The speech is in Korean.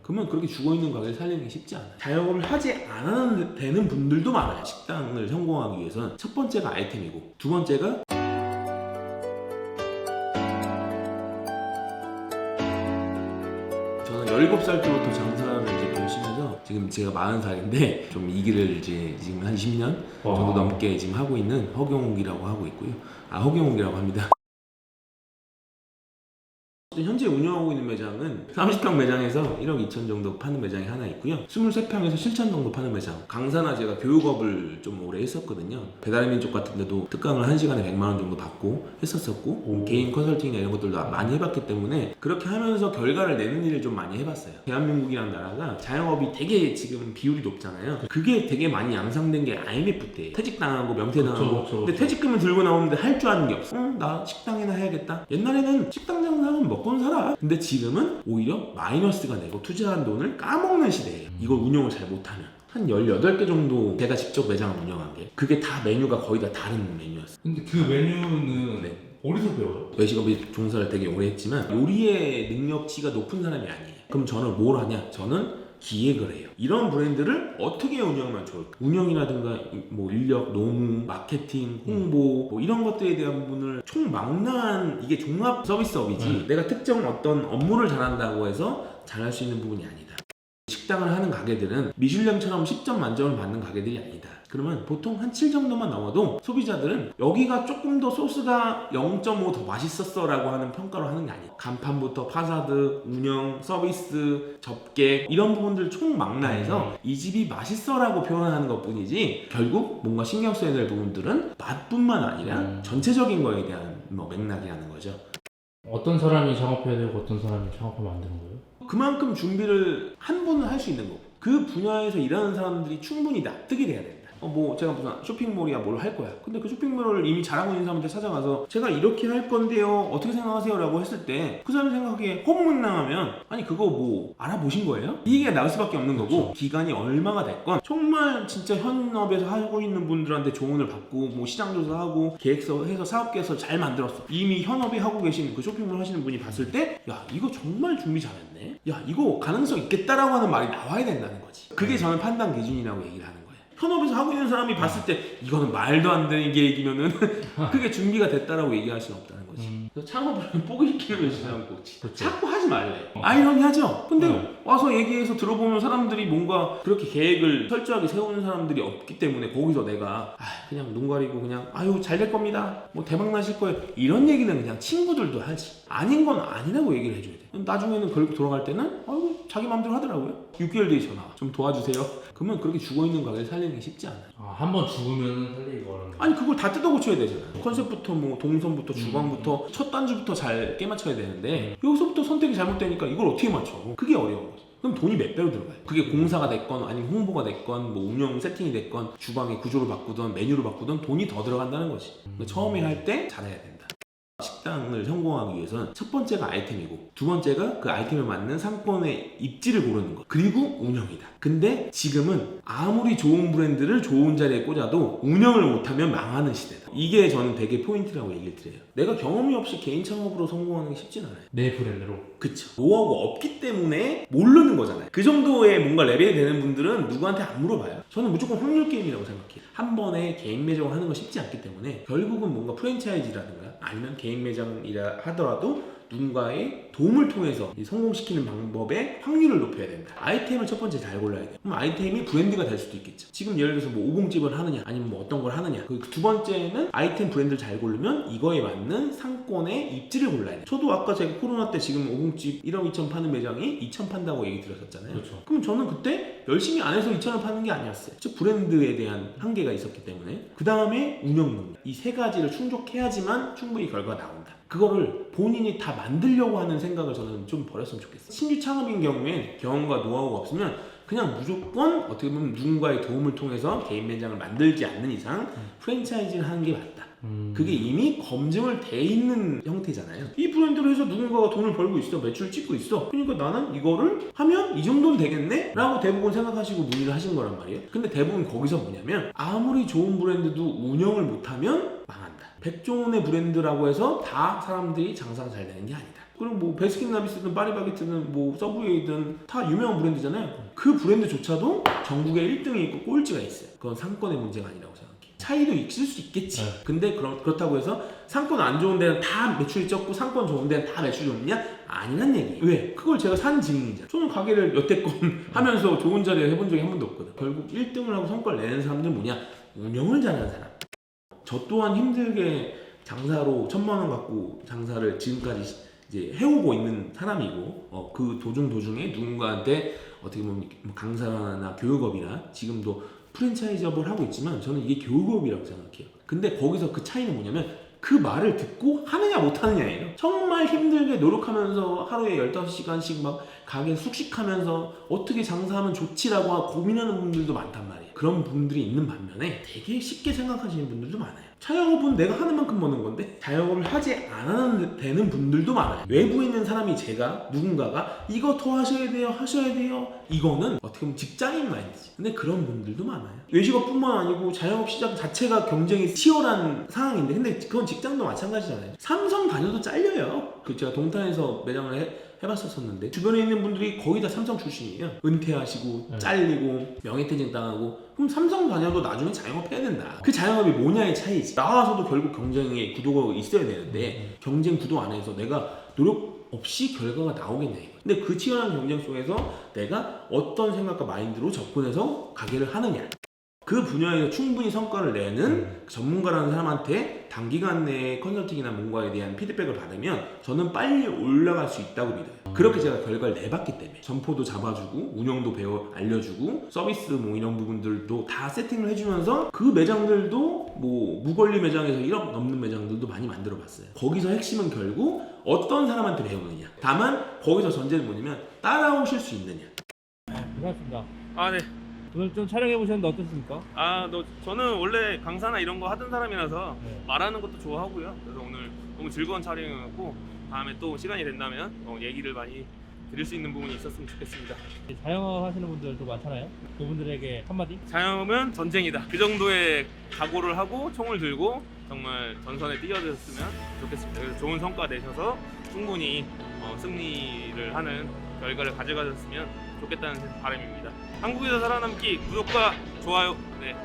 그러면 그렇게 죽어있는 가게를 살리는 게 쉽지 않아요. 자영업을 하지 않아도 되는 분들도 많아요. 식당을 성공하기 위해서는 첫 번째가 아이템이고, 두 번째가 저는 17살 때부터 장사를 이제 열심히 해서 지금 제가 40살인데 좀 이 길을 이제 지금 한 10년 정도 넘게 지금 하고 있는 허경욱이라고 하고 있고요. 허경욱이라고 합니다. 현재 운영하고 있는 매장은 30평 매장에서 1억 2천 정도 파는 매장이 하나 있고요. 23평에서 7천 정도 파는 매장. 강사나 제가 교육업을 좀 오래 했었거든요. 배달의 민족 같은 데도 특강을 1시간에 100만 원 정도 받고 했었었고, 개인 컨설팅이나 이런 것들도 많이 해봤기 때문에 그렇게 하면서 결과를 내는 일을 좀 많이 해봤어요. 대한민국이라는 나라가 자영업이 되게 지금 비율이 높잖아요. 그게 되게 많이 양상된 게 IMF 때 퇴직당하고 명퇴당하고. 근데 퇴직금을 들고 나오는데 할 줄 아는 게 없어. 나 식당이나 해야겠다. 옛날에는 식당 장사하면 먹고 살아. 근데 지금은 오히려 마이너스가 내고 투자한 돈을 까먹는 시대예요. 이걸 운영을 잘 못하면. 한 18개 정도 제가 직접 매장을 운영한 게, 그게 다 메뉴가 거의 다 다른 메뉴였어요. 근데 그 메뉴는 어디서 배워요? 외식업의 종사를 되게 오래 했지만 요리의 능력치가 높은 사람이 아니에요. 그럼 저는 뭘 하냐? 저는 기획을 해요. 이런 브랜드를 어떻게 운영하면 좋을까? 운영이라든가 뭐 인력, 노무, 마케팅, 홍보 뭐 이런 것들에 대한 부분을 총망라한, 이게 종합 서비스업이지 내가 특정 어떤 업무를 잘한다고 해서 잘할 수 있는 부분이 아니다. 식당을 하는 가게들은 미슐랭처럼 10점 만점을 받는 가게들이 아니다. 그러면 보통 한 7 정도만 나와도 소비자들은 여기가 조금 더 소스가 0.5 더 맛있었어 라고 하는 평가로 하는 게 아니에요. 간판부터 파사드, 운영, 서비스, 접객 이런 부분들 총망라해서 이 집이 맛있어 라고 표현하는 것 뿐이지, 결국 뭔가 신경 써야 될 부분들은 맛뿐만 아니라 전체적인 거에 대한 맥락이라는 거죠. 어떤 사람이 창업해야 되고 어떤 사람이 창업하면 안 되는 거예요? 그만큼 준비를 한 분은 할 수 있는 거고, 그 분야에서 일하는 사람들이 충분히 납득이 돼야 된다. 제가 무슨 쇼핑몰이야 뭘 할 거야. 근데 그 쇼핑몰을 이미 잘하고 있는 사람한테 찾아가서 제가 이렇게 할 건데요, 어떻게 생각하세요? 라고 했을 때 그 사람이 생각하기에 허무맹랑하면, 아니 그거 뭐 알아보신 거예요? 이 얘기가 나올 수밖에 없는 거고, 기간이 얼마가 됐건 정말 진짜 현업에서 하고 있는 분들한테 조언을 받고 뭐 시장 조사하고 계획서 해서 사업계획서 잘 만들었어. 이미 현업에 하고 계신 그 쇼핑몰 하시는 분이 봤을 때, 야 이거 정말 준비 잘했네, 야 이거 가능성 있겠다라고 하는 말이 나와야 된다는 거지. 그게 저는 판단 기준이라고 얘기를 하는 거예요. 현업에서 하고 있는 사람이 봤을 때 이거는 말도 안 되는 계획이면은 그게 준비가 됐다라고 얘기할 수는 없다는 거지. 그래서 창업을 뽀기키는 것이라는 거지. 자꾸 하지 말래. 아이러니하죠? 근데 와서 얘기해서 들어보면 사람들이 뭔가 그렇게 계획을 철저하게 세우는 사람들이 없기 때문에, 거기서 내가 그냥 눈 가리고 그냥 아유 잘 될 겁니다, 뭐 대박 나실 거예요, 이런 얘기는 그냥 친구들도 하지. 아닌 건 아니라고 얘기를 해줘야 돼. 나중에는 결국 돌아갈 때는 아이고 자기 마음대로 하더라고요. 6개월 뒤에 전화 좀 도와주세요. 그러면 그렇게 죽어있는 가게를 살리는 게 쉽지 않아요. 한 번 죽으면 살리기 어려운 거예요? 아니 그걸 다 뜯어 고쳐야 되잖아요. 컨셉부터 뭐 동선부터 주방부터 첫 단주부터 잘 깨맞춰야 되는데 여기서부터 선택이 잘못되니까 이걸 어떻게 맞춰? 그게 어려운 거죠. 그럼 돈이 몇 배로 들어가요. 그게 공사가 됐건 아니면 홍보가 됐건 뭐 운영 세팅이 됐건 주방의 구조를 바꾸든 메뉴를 바꾸든 돈이 더 들어간다는 거지. 처음에 할 때 잘해야 된다. 식당을 성공하기 위해서는 첫 번째가 아이템이고, 두 번째가 그 아이템에 맞는 상권의 입지를 고르는 것, 그리고 운영이다. 근데 지금은 아무리 좋은 브랜드를 좋은 자리에 꽂아도 운영을 못하면 망하는 시대다. 이게 저는 되게 포인트라고 얘기를 드려요. 내가 경험이 없이 개인 창업으로 성공하는 게 쉽진 않아요. 내 브랜드로. 그쵸. 노하우가 없기 때문에 모르는 거잖아요. 그 정도의 뭔가 레벨이 되는 분들은 누구한테 안 물어봐요. 저는 무조건 확률 게임이라고 생각해요. 한 번에 개인 매장을 하는 건 쉽지 않기 때문에 결국은 뭔가 프랜차이즈라든가 아니면 개인 매장이라 하더라도 누군가의 도움을 통해서 성공시키는 방법의 확률을 높여야 된다. 아이템을 첫 번째 잘 골라야 돼요. 그럼 아이템이 브랜드가 될 수도 있겠죠. 지금 예를 들어서 뭐 오봉집을 하느냐 아니면 뭐 어떤 걸 하느냐. 그 두 번째는 아이템 브랜드를 잘 고르면 이거에 맞는 상권의 입지를 골라야 돼요. 저도 아까 제가 코로나 때 지금 오봉집 1억 2천 파는 매장이 2천 판다고 얘기 드렸었잖아요. 그렇죠. 그럼 저는 그때 열심히 안 해서 2천을 파는 게 아니었어요. 즉 브랜드에 대한 한계가 있었기 때문에. 그 다음에 운영 능력. 이 세 가지를 충족해야지만 충분히 결과가 나온다. 그거를 본인이 다 만들려고 하는 생각을 저는 좀 버렸으면 좋겠어요. 신규 창업인 경우엔 경험과 노하우가 없으면 그냥 무조건 어떻게 보면 누군가의 도움을 통해서 개인 매장을 만들지 않는 이상 프랜차이즈를 하는 게 맞다. 그게 이미 검증을 돼 있는 형태잖아요. 이 브랜드로 해서 누군가가 돈을 벌고 있어, 매출 찍고 있어. 그러니까 나는 이거를 하면 이 정도는 되겠네? 라고 대부분 생각하시고 문의를 하신 거란 말이에요. 근데 대부분 거기서 뭐냐면 아무리 좋은 브랜드도 운영을 못하면 망한다. 백종원의 브랜드라고 해서 다 사람들이 장사가 잘 되는 게 아니다. 그리고 뭐 베스킨라빈스든 파리바게뜨든 뭐 서브웨이든 다 유명한 브랜드잖아요. 그 브랜드조차도 전국에 1등이 있고 꼴찌가 있어요. 그건 상권의 문제가 아니라고 생각해요. 차이도 있을 수 있겠지. 네. 근데 그렇다고 해서 상권 안 좋은 데는 다 매출이 적고 상권 좋은 데는 다 매출이 좋느냐? 아니란 얘기예요. 왜? 그걸 제가 산 증인이잖아. 저는 가게를 여태껏 하면서 좋은 자리에 해본 적이 한 번도 없거든. 결국 1등을 하고 성과를 내는 사람들은 뭐냐? 운영을 잘하는 사람. 저 또한 힘들게 장사로 1,000만 원 갖고 장사를 지금까지 이제 해오고 있는 사람이고, 그 도중에 누군가한테 어떻게 보면 강사나 교육업이나 지금도 프랜차이즈업을 하고 있지만 저는 이게 교육업이라고 생각해요. 근데 거기서 그 차이는 뭐냐면 그 말을 듣고 하느냐 못하느냐예요. 정말 힘들게 노력하면서 하루에 15시간씩 막 가게 숙식하면서 어떻게 장사하면 좋지라고 고민하는 분들도 많단 말이에요. 그런 분들이 있는 반면에 되게 쉽게 생각하시는 분들도 많아요. 자영업은 내가 하는 만큼 버는 건데 자영업을 하지 않아도 되는 분들도 많아요. 외부에 있는 사람이 누군가가 이거 더 하셔야 돼요 이거는 어떻게 보면 직장인 마인드지. 근데 그런 분들도 많아요. 외식업뿐만 아니고 자영업 시장 자체가 경쟁이 치열한 상황인데 근데 그건 직장도 마찬가지잖아요. 삼성 다녀도 잘려요. 제가 동탄에서 매장을 해봤었는데 주변에 있는 분들이 거의 다 삼성 출신이에요. 은퇴하시고 잘리고 명예퇴직 당하고. 그럼 삼성 다녀도 나중에 자영업 해야 된다. 그 자영업이 뭐냐의 차이지. 나와서도 결국 경쟁의 구도가 있어야 되는데 경쟁 구도 안에서 내가 노력 없이 결과가 나오겠냐 이거. 근데 그 치열한 경쟁 속에서 내가 어떤 생각과 마인드로 접근해서 가게를 하느냐, 그 분야에서 충분히 성과를 내는 전문가라는 사람한테 단기간 내에 컨설팅이나 뭔가에 대한 피드백을 받으면 저는 빨리 올라갈 수 있다고 믿어요. 그렇게 제가 결과를 내봤기 때문에 점포도 잡아주고 운영도 알려주고 서비스 뭐 이런 부분들도 다 세팅을 해주면서 그 매장들도 뭐 무권리 매장에서 1억 넘는 매장들도 많이 만들어봤어요. 거기서 핵심은 결국 어떤 사람한테 배우느냐. 다만 거기서 전제는 뭐냐면 따라오실 수 있느냐. 반갑습니다. 아, 네. 오늘 좀 촬영해 보셨는데 어떠십니까? 저는 원래 강사나 이런 거 하던 사람이라서 네. 말하는 것도 좋아하고요. 그래서 오늘 너무 즐거운 촬영이었고 다음에 또 시간이 된다면 얘기를 많이 드릴 수 있는 부분이 있었으면 좋겠습니다. 자영업 하시는 분들도 많잖아요. 그분들에게 한마디? 자영업은 전쟁이다. 그 정도의 각오를 하고 총을 들고 정말 전선에 뛰어드셨으면 좋겠습니다. 그래서 좋은 성과 내셔서 충분히 승리를 하는 결과를 가져가셨으면 좋겠다는 바람입니다. 한국에서 살아남기 구독과 좋아요. 네.